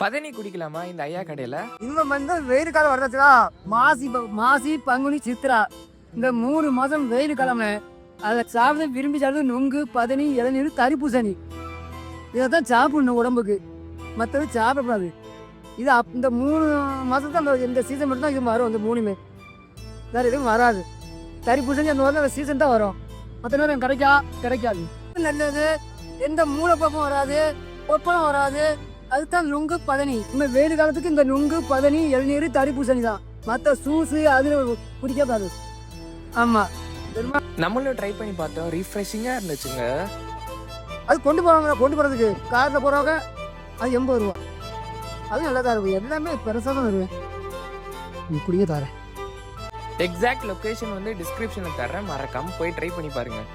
பதனி குடிக்கலாமா இந்த ஐயா கடையில? இவங்க வந்து வெயில் காலம் வர்றதுக்கா மாசி பங்குனி சித்ரா இந்த 3 மாதம் வெயில் கிழமை அதை சாப்பிட விரும்பி சாப்பிட்டு நுங்கு பதனி இளநீர் தரிப்பூசணி இதை தான் சாப்பிடணும் உடம்புக்கு, மற்றது சாப்பிடக்கூடாது. இது இந்த 3 மாதத்துக்கு அந்த இந்த சீசன் மட்டும் தான் இது வரும். அந்த 3மே வேறு எதுவும் வராது. தரிப்பூசணி அந்த மாதிரி அந்த சீசன் தான் வரும், மற்ற நேரம் கிடைக்காது. நல்லது, எந்த மூளைப்பக்கம் வராது, ஒப்பனம் வராது. அதுதான் நுங்கு பதனி. இந்த வெயில் காலத்துக்கு இந்த நுங்கு பதனி இளநீர் தரிப்பூசணி தான், மற்ற சூசு அதில் குடிக்காது. ஆமாம், நம்மளும் ட்ரை பண்ணி பார்த்தோம், ரீஃப்ரெஷிங்காக இருந்துச்சுங்க. அது கொண்டு போகிறதுக்கு காரில் போகிறவங்க அது 80 ரூபா. அது நல்லா தான் இருக்கும், எல்லாமே பெருசாக தான் வருவேன். குடிக்க தரேன். எக்ஸாக்ட் லொக்கேஷன் வந்து டிஸ்கிரிப்ஷனில் தர்றேன், மறக்காமல் போய் ட்ரை பண்ணி பாருங்கள்.